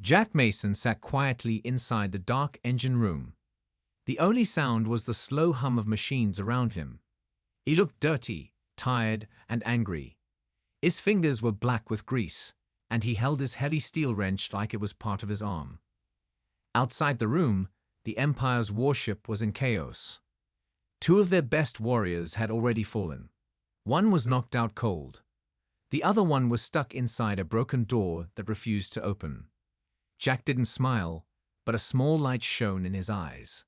Jack Mason sat quietly inside the dark engine room. The only sound was the slow hum of machines around him. He looked dirty, tired, and angry. His fingers were black with grease, and he held his heavy steel wrench like it was part of his arm. Outside the room, the Empire's warship was in chaos. Two of their best warriors had already fallen. One was knocked out cold. The other one was stuck inside a broken door that refused to open. Jack didn't smile, but a small light shone in his eyes.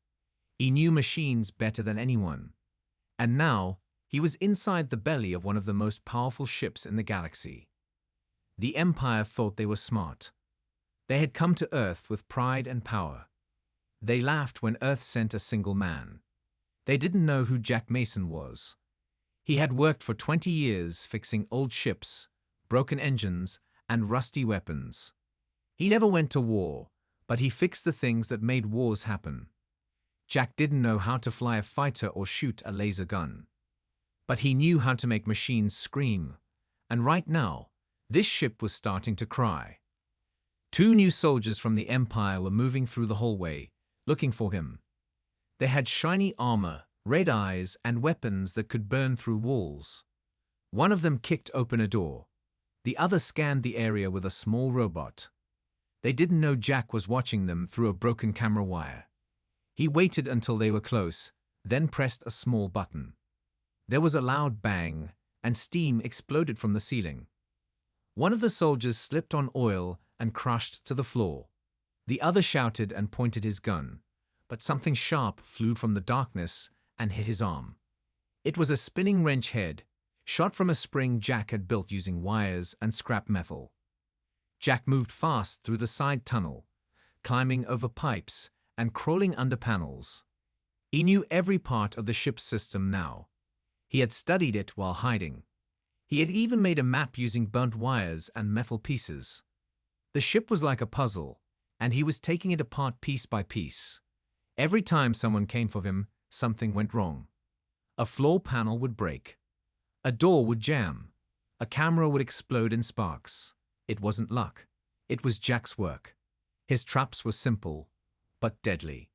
He knew machines better than anyone. And now, he was inside the belly of one of the most powerful ships in the galaxy. The Empire thought they were smart. They had come to Earth with pride and power. They laughed when Earth sent a single man. They didn't know who Jack Mason was. He had worked for 20 years fixing old ships, broken engines, and rusty weapons. He never went to war, but he fixed the things that made wars happen. Jack didn't know how to fly a fighter or shoot a laser gun. But he knew how to make machines scream. And right now, this ship was starting to cry. Two new soldiers from the Empire were moving through the hallway, looking for him. They had shiny armor, red eyes, and weapons that could burn through walls. One of them kicked open a door. The other scanned the area with a small robot. They didn't know Jack was watching them through a broken camera wire. He waited until they were close, then pressed a small button. There was a loud bang, and steam exploded from the ceiling. One of the soldiers slipped on oil and crashed to the floor. The other shouted and pointed his gun, but something sharp flew from the darkness and hit his arm. It was a spinning wrench head, shot from a spring Jack had built using wires and scrap metal. Jack moved fast through the side tunnel, climbing over pipes and crawling under panels. He knew every part of the ship's system now. He had studied it while hiding. He had even made a map using burnt wires and metal pieces. The ship was like a puzzle, and he was taking it apart piece by piece. Every time someone came for him, something went wrong. A floor panel would break. A door would jam. A camera would explode in sparks. It wasn't luck. It was Jack's work. His traps were simple, but deadly.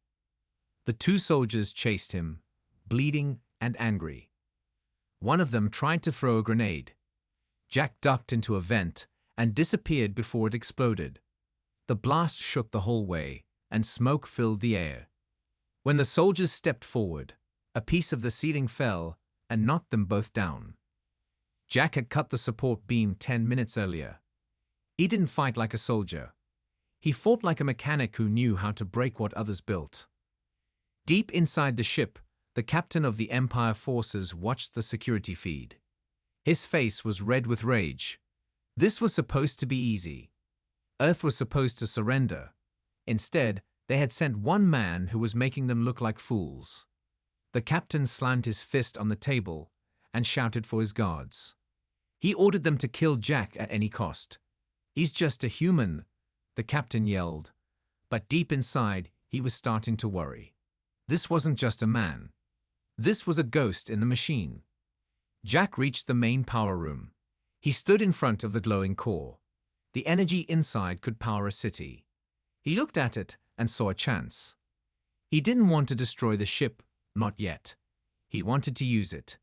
The two soldiers chased him, bleeding and angry. One of them tried to throw a grenade. Jack ducked into a vent and disappeared before it exploded. The blast shook the hallway, and smoke filled the air. When the soldiers stepped forward, a piece of the ceiling fell and knocked them both down. Jack had cut the support beam 10 minutes earlier. He didn't fight like a soldier. He fought like a mechanic who knew how to break what others built. Deep inside the ship, the captain of the Empire forces watched the security feed. His face was red with rage. This was supposed to be easy. Earth was supposed to surrender. Instead, they had sent one man who was making them look like fools. The captain slammed his fist on the table and shouted for his guards. He ordered them to kill Jack at any cost. "He's just a human," the captain yelled. But deep inside, he was starting to worry. This wasn't just a man. This was a ghost in the machine. Jack reached the main power room. He stood in front of the glowing core. The energy inside could power a city. He looked at it and saw a chance. He didn't want to destroy the ship, not yet. He wanted to use it.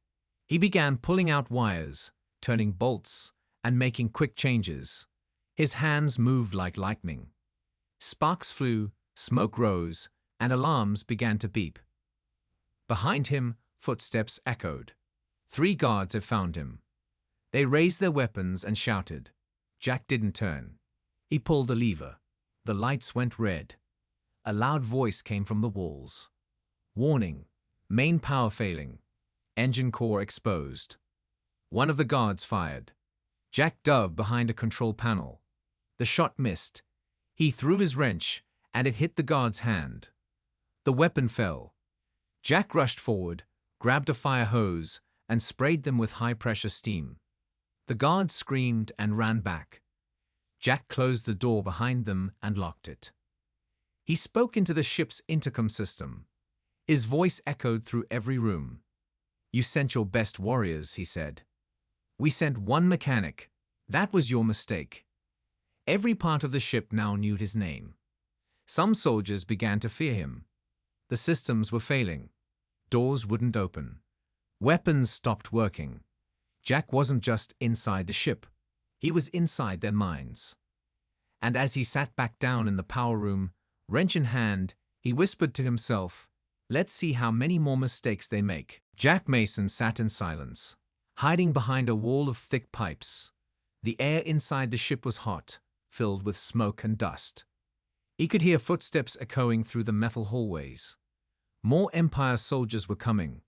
He began pulling out wires, turning bolts, and making quick changes. His hands moved like lightning. Sparks flew, smoke rose, and alarms began to beep. Behind him, footsteps echoed. 3 guards had found him. They raised their weapons and shouted. Jack didn't turn. He pulled the lever. The lights went red. A loud voice came from the walls. "Warning. Main power failing. Engine core exposed." One of the guards fired. Jack dove behind a control panel. The shot missed. He threw his wrench, and it hit the guard's hand. The weapon fell. Jack rushed forward, grabbed a fire hose, and sprayed them with high-pressure steam. The guards screamed and ran back. Jack closed the door behind them and locked it. He spoke into the ship's intercom system. His voice echoed through every room. "You sent your best warriors," he said. "We sent one mechanic. That was your mistake." Every part of the ship now knew his name. Some soldiers began to fear him. The systems were failing. Doors wouldn't open. Weapons stopped working. Jack wasn't just inside the ship. He was inside their minds. And as he sat back down in the power room, wrench in hand, he whispered to himself, "Let's see how many more mistakes they make." Jack Mason sat in silence, hiding behind a wall of thick pipes. The air inside the ship was hot, filled with smoke and dust. He could hear footsteps echoing through the metal hallways. More Empire soldiers were coming.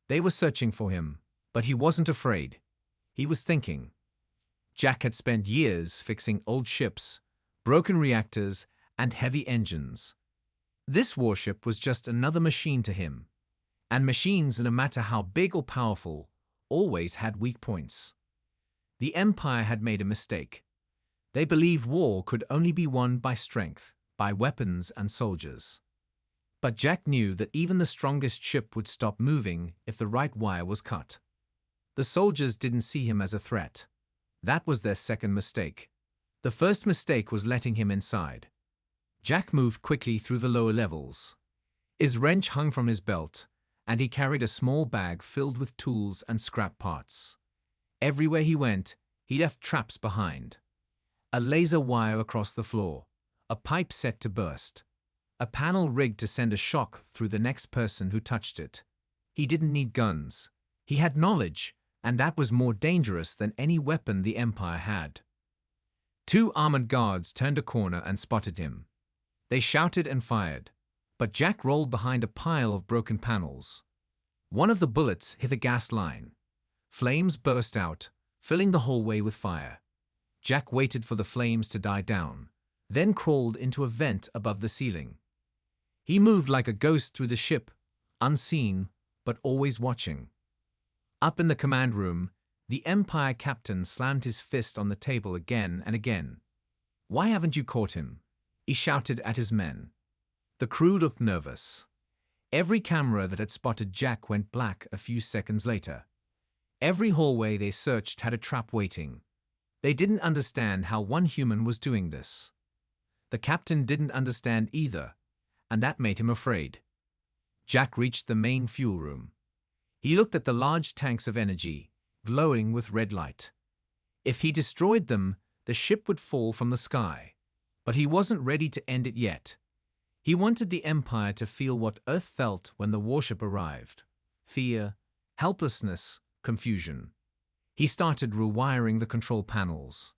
They were searching for him, but he wasn't afraid. He was thinking. Jack had spent years fixing old ships, broken reactors, and heavy engines. This warship was just another machine to him. And machines, no matter how big or powerful, always had weak points. The Empire had made a mistake. They believed war could only be won by strength, by weapons and soldiers. But Jack knew that even the strongest ship would stop moving if the right wire was cut. The soldiers didn't see him as a threat. That was their second mistake. The first mistake was letting him inside. Jack moved quickly through the lower levels. His wrench hung from his belt, and he carried a small bag filled with tools and scrap parts. Everywhere he went, he left traps behind. A laser wire across the floor, a pipe set to burst, a panel rigged to send a shock through the next person who touched it. He didn't need guns. He had knowledge, and that was more dangerous than any weapon the Empire had. 2 armored guards turned a corner and spotted him. They shouted and fired, but Jack rolled behind a pile of broken panels. One of the bullets hit a gas line. Flames burst out, filling the hallway with fire. Jack waited for the flames to die down, then crawled into a vent above the ceiling. He moved like a ghost through the ship, unseen, but always watching. Up in the command room, the Empire captain slammed his fist on the table again and again. "Why haven't you caught him?" he shouted at his men. The crew looked nervous. Every camera that had spotted Jack went black a few seconds later. Every hallway they searched had a trap waiting. They didn't understand how one human was doing this. The captain didn't understand either, and that made him afraid. Jack reached the main fuel room. He looked at the large tanks of energy, glowing with red light. If he destroyed them, the ship would fall from the sky. But he wasn't ready to end it yet. He wanted the Empire to feel what Earth felt when the warship arrived: fear, helplessness, confusion. He started rewiring the control panels.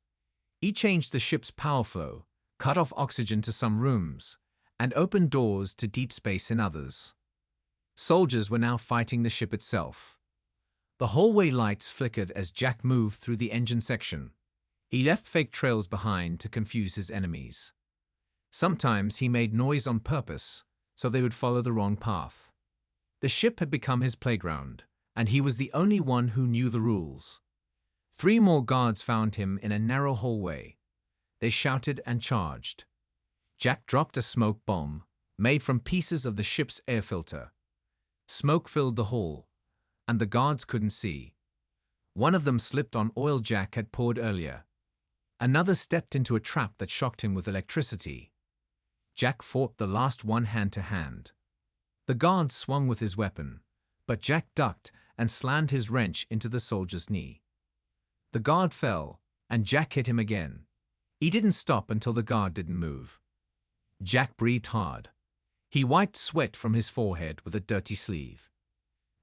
He changed the ship's power flow, cut off oxygen to some rooms, and opened doors to deep space in others. Soldiers were now fighting the ship itself. The hallway lights flickered as Jack moved through the engine section. He left fake trails behind to confuse his enemies. Sometimes he made noise on purpose, so they would follow the wrong path. The ship had become his playground, and he was the only one who knew the rules. 3 more guards found him in a narrow hallway. They shouted and charged. Jack dropped a smoke bomb, made from pieces of the ship's air filter. Smoke filled the hall, and the guards couldn't see. One of them slipped on oil Jack had poured earlier. Another stepped into a trap that shocked him with electricity. Jack fought the last one hand to hand. The guard swung with his weapon, but Jack ducked and slammed his wrench into the soldier's knee. The guard fell, and Jack hit him again. He didn't stop until the guard didn't move. Jack breathed hard. He wiped sweat from his forehead with a dirty sleeve.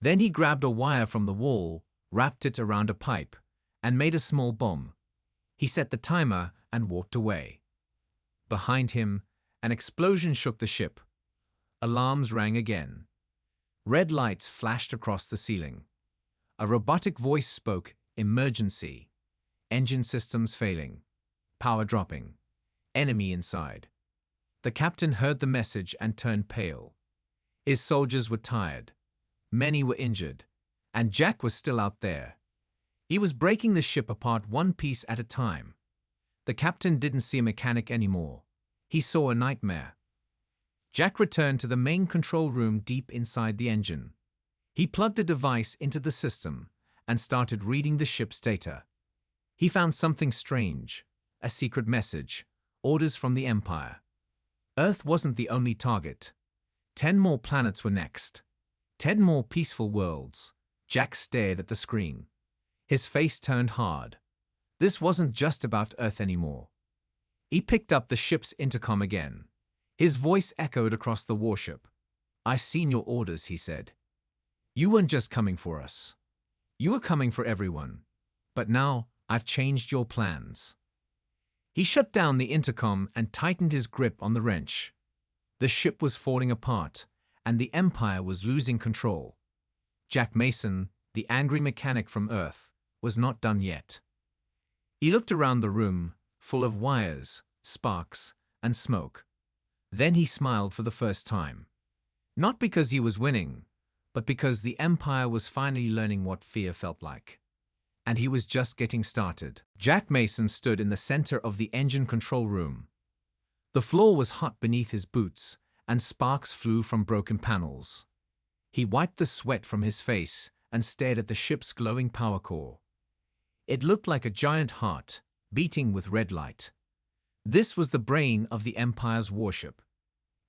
Then he grabbed a wire from the wall, wrapped it around a pipe, and made a small bomb. He set the timer and walked away. Behind him, an explosion shook the ship. Alarms rang again. Red lights flashed across the ceiling. A robotic voice spoke, "Emergency. Engine systems failing. Power dropping. Enemy inside." The captain heard the message and turned pale. His soldiers were tired. Many were injured. And Jack was still out there. He was breaking the ship apart one piece at a time. The captain didn't see a mechanic anymore. He saw a nightmare. Jack returned to the main control room deep inside the engine. He plugged a device into the system and started reading the ship's data. He found something strange. a secret message, orders from the Empire. Earth wasn't the only target. 10 more planets were next. 10 more peaceful worlds. Jack stared at the screen. His face turned hard. This wasn't just about Earth anymore. He picked up the ship's intercom again. His voice echoed across the warship. "I've seen your orders," he said. "You weren't just coming for us. You were coming for everyone. But now, I've changed your plans." He shut down the intercom and tightened his grip on the wrench. The ship was falling apart, and the Empire was losing control. Jack Mason, the angry mechanic from Earth, was not done yet. He looked around the room, full of wires, sparks, and smoke. Then he smiled for the first time. Not because he was winning, but because the Empire was finally learning what fear felt like. And he was just getting started. Jack Mason stood in the center of the engine control room. The floor was hot beneath his boots, and sparks flew from broken panels. He wiped the sweat from his face and stared at the ship's glowing power core. It looked like a giant heart, beating with red light. This was the brain of the Empire's warship.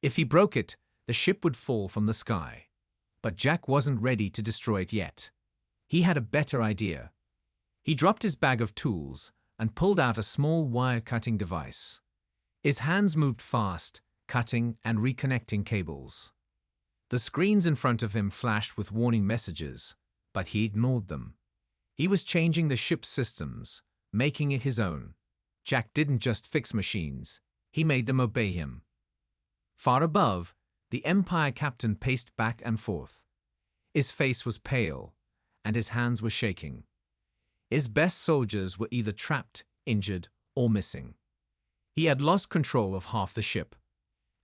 If he broke it, the ship would fall from the sky. But Jack wasn't ready to destroy it yet. He had a better idea. He dropped his bag of tools and pulled out a small wire-cutting device. His hands moved fast, cutting and reconnecting cables. The screens in front of him flashed with warning messages, but he ignored them. He was changing the ship's systems, making it his own. Jack didn't just fix machines, he made them obey him. Far above, the Empire captain paced back and forth. His face was pale, and his hands were shaking. His best soldiers were either trapped, injured, or missing. He had lost control of half the ship.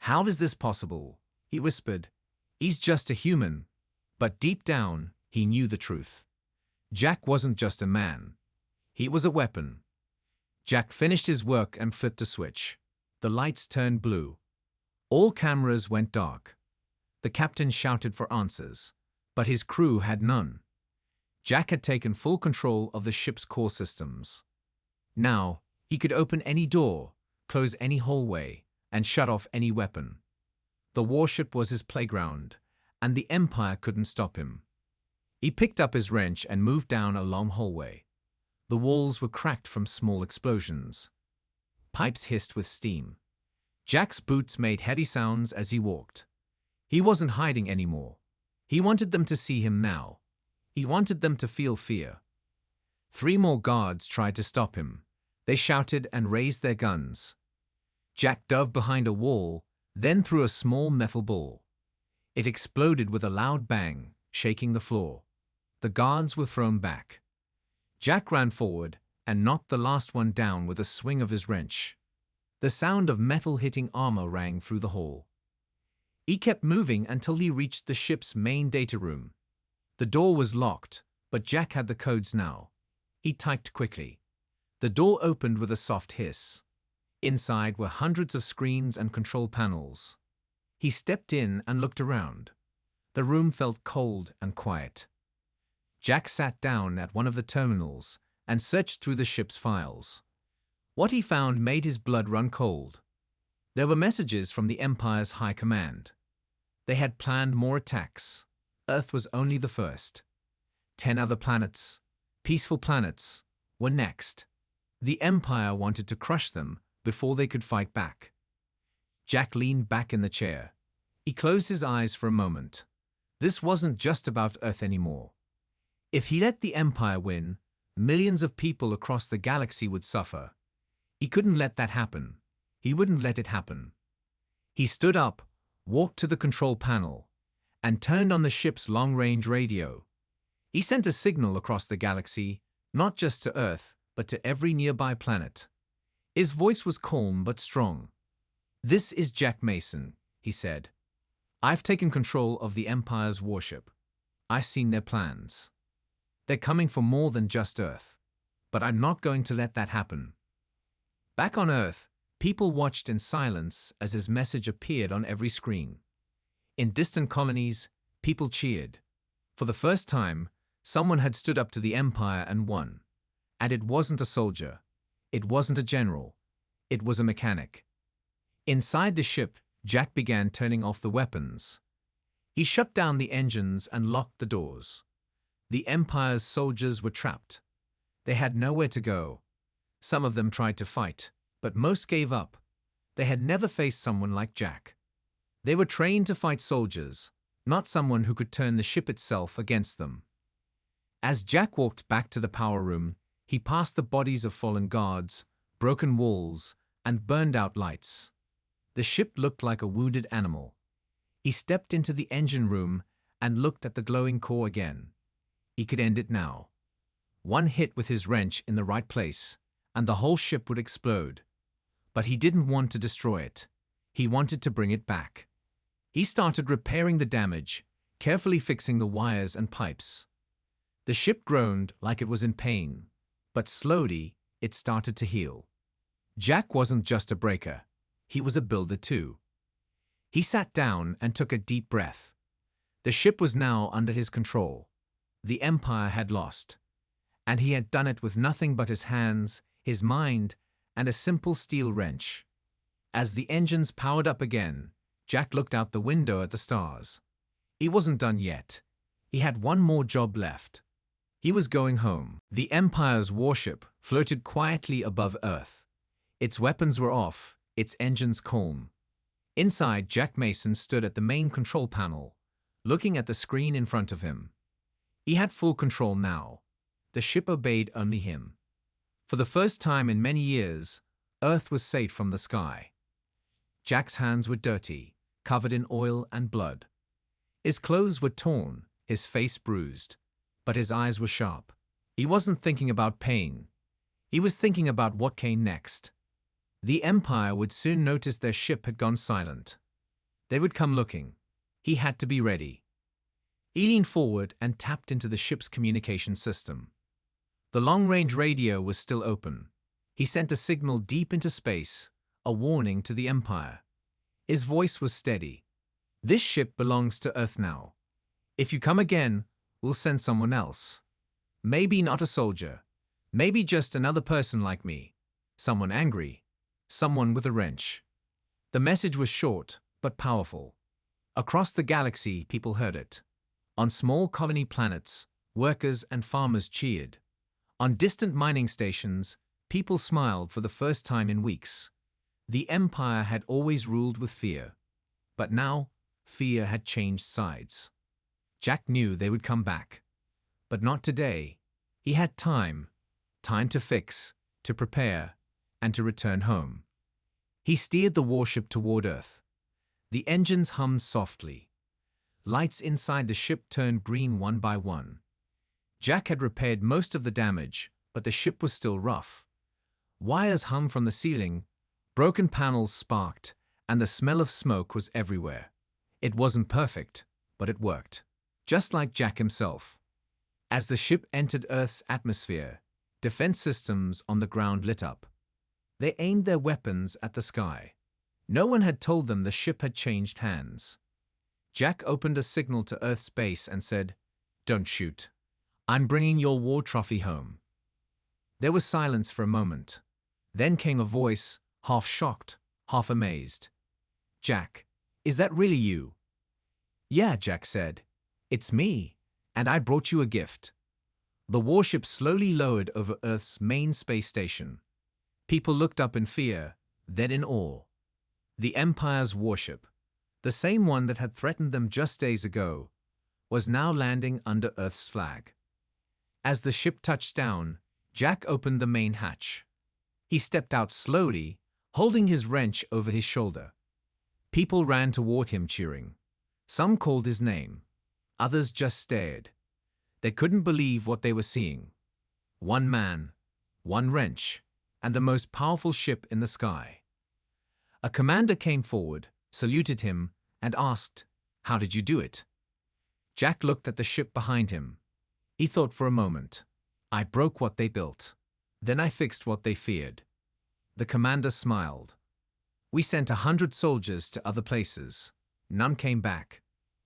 "How is this possible?" he whispered. "He's just a human." But deep down, he knew the truth. Jack wasn't just a man. He was a weapon. Jack finished his work and flipped a switch. The lights turned blue. All cameras went dark. The captain shouted for answers, but his crew had none. Jack had taken full control of the ship's core systems. Now, he could open any door, close any hallway, and shut off any weapon. The warship was his playground, and the Empire couldn't stop him. He picked up his wrench and moved down a long hallway. The walls were cracked from small explosions. Pipes hissed with steam. Jack's boots made heavy sounds as he walked. He wasn't hiding anymore. He wanted them to see him now. He wanted them to feel fear. 3 more guards tried to stop him. They shouted and raised their guns. Jack dove behind a wall, then threw a small metal ball. It exploded with a loud bang, shaking the floor. The guards were thrown back. Jack ran forward and knocked the last one down with a swing of his wrench. The sound of metal hitting armor rang through the hall. He kept moving until he reached the ship's main data room. The door was locked, but Jack had the codes now. He typed quickly. The door opened with a soft hiss. Inside were hundreds of screens and control panels. He stepped in and looked around. The room felt cold and quiet. Jack sat down at one of the terminals and searched through the ship's files. What he found made his blood run cold. There were messages from the Empire's high command. They had planned more attacks. Earth was only the first. 10 other planets, peaceful planets, were next. The Empire wanted to crush them before they could fight back. Jack leaned back in the chair. He closed his eyes for a moment. This wasn't just about Earth anymore. If he let the Empire win, millions of people across the galaxy would suffer. He couldn't let that happen. He wouldn't let it happen. He stood up, walked to the control panel, and turned on the ship's long-range radio. He sent a signal across the galaxy, not just to Earth, but to every nearby planet. His voice was calm but strong. "This is Jack Mason," he said. "I've taken control of the Empire's warship. I've seen their plans. They're coming for more than just Earth. But I'm not going to let that happen." Back on Earth, people watched in silence as his message appeared on every screen. In distant colonies, people cheered. For the first time, someone had stood up to the Empire and won. And it wasn't a soldier. It wasn't a general. It was a mechanic. Inside the ship, Jack began turning off the weapons. He shut down the engines and locked the doors. The Empire's soldiers were trapped. They had nowhere to go. Some of them tried to fight, but most gave up. They had never faced someone like Jack. They were trained to fight soldiers, not someone who could turn the ship itself against them. As Jack walked back to the power room, he passed the bodies of fallen guards, broken walls, and burned-out lights. The ship looked like a wounded animal. He stepped into the engine room and looked at the glowing core again. He could end it now. One hit with his wrench in the right place, and the whole ship would explode. But he didn't want to destroy it. He wanted to bring it back. He started repairing the damage, carefully fixing the wires and pipes. The ship groaned like it was in pain, but slowly it started to heal. Jack wasn't just a breaker. He was a builder too. He sat down and took a deep breath. The ship was now under his control. The Empire had lost. And he had done it with nothing but his hands, his mind, and a simple steel wrench. As the engines powered up again, Jack looked out the window at the stars. He wasn't done yet. He had one more job left. He was going home. The Empire's warship floated quietly above Earth. Its weapons were off, its engines calm. Inside, Jack Mason stood at the main control panel, looking at the screen in front of him. He had full control now. The ship obeyed only him. For the first time in many years, Earth was safe from the sky. Jack's hands were dirty, covered in oil and blood. His clothes were torn, his face bruised, but his eyes were sharp. He wasn't thinking about pain. He was thinking about what came next. The Empire would soon notice their ship had gone silent. They would come looking. He had to be ready. He leaned forward and tapped into the ship's communication system. The long-range radio was still open. He sent a signal deep into space, a warning to the Empire. His voice was steady. "This ship belongs to Earth now. If you come again, we'll send someone else. Maybe not a soldier. Maybe just another person like me. Someone angry. Someone with a wrench." The message was short, but powerful. Across the galaxy, people heard it. On small colony planets, workers and farmers cheered. On distant mining stations, people smiled for the first time in weeks. The Empire had always ruled with fear. But now, fear had changed sides. Jack knew they would come back. But not today. He had time. Time to fix, to prepare, and to return home. He steered the warship toward Earth. The engines hummed softly. Lights inside the ship turned green one by one. Jack had repaired most of the damage, but the ship was still rough. Wires hung from the ceiling, broken panels sparked, and the smell of smoke was everywhere. It wasn't perfect, but it worked. Just like Jack himself. As the ship entered Earth's atmosphere, defense systems on the ground lit up. They aimed their weapons at the sky. No one had told them the ship had changed hands. Jack opened a signal to Earth's base and said, "Don't shoot. I'm bringing your war trophy home." There was silence for a moment. Then came a voice, half shocked, half amazed. "Jack, is that really you?" "Yeah," Jack said. "It's me, and I brought you a gift." The warship slowly lowered over Earth's main space station. People looked up in fear, then in awe. The Empire's warship, the same one that had threatened them just days ago, was now landing under Earth's flag. As the ship touched down, Jack opened the main hatch. He stepped out slowly, holding his wrench over his shoulder. People ran toward him cheering. Some called his name. Others just stared. They couldn't believe what they were seeing. One man, one wrench, and the most powerful ship in the sky. A commander came forward, saluted him, and asked, "How did you do it?" Jack looked at the ship behind him. He thought for a moment. "I broke what they built. Then I fixed what they feared." The commander smiled. "We sent 100 soldiers to other places. None came back.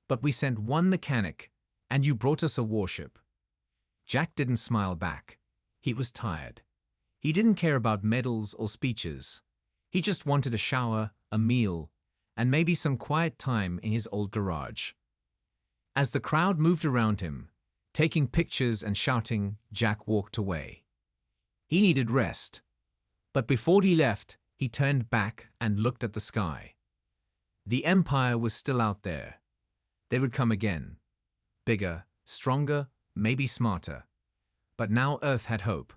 But we sent one mechanic, and you brought us a warship." Jack didn't smile back. He was tired. He didn't care about medals or speeches. He just wanted a shower, a meal, and maybe some quiet time in his old garage. As the crowd moved around him, taking pictures and shouting, Jack walked away. He needed rest. But before he left, he turned back and looked at the sky. The Empire was still out there. They would come again. Bigger, stronger, maybe smarter. But now Earth had hope.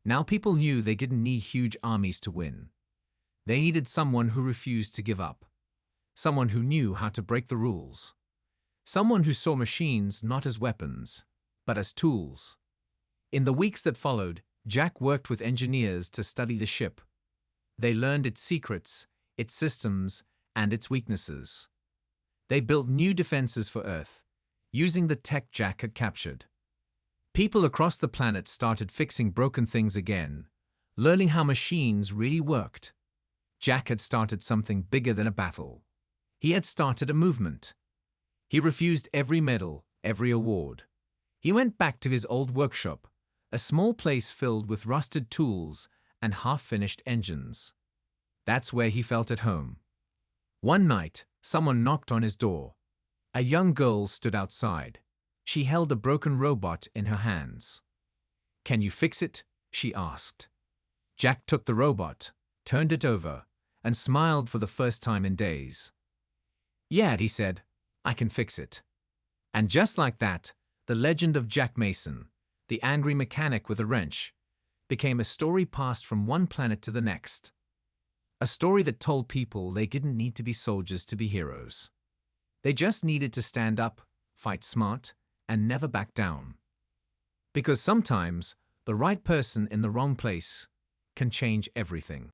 Now people knew they didn't need huge armies to win. They needed someone who refused to give up. Someone who knew how to break the rules. Someone who saw machines not as weapons, but as tools. In the weeks that followed, Jack worked with engineers to study the ship. They learned its secrets, its systems, and its weaknesses. They built new defenses for Earth, using the tech Jack had captured. People across the planet started fixing broken things again, learning how machines really worked. Jack had started something bigger than a battle. He had started a movement. He refused every medal, every award. He went back to his old workshop, a small place filled with rusted tools and half-finished engines. That's where he felt at home. One night, someone knocked on his door. A young girl stood outside. She held a broken robot in her hands. "Can you fix it?" she asked. Jack took the robot, turned it over, and smiled for the first time in days. "Yeah," he said, "I can fix it." And just like that, the legend of Jack Mason, the angry mechanic with a wrench, became a story passed from one planet to the next. A story that told people they didn't need to be soldiers to be heroes. They just needed to stand up, fight smart, and never back down. Because sometimes, the right person in the wrong place can change everything.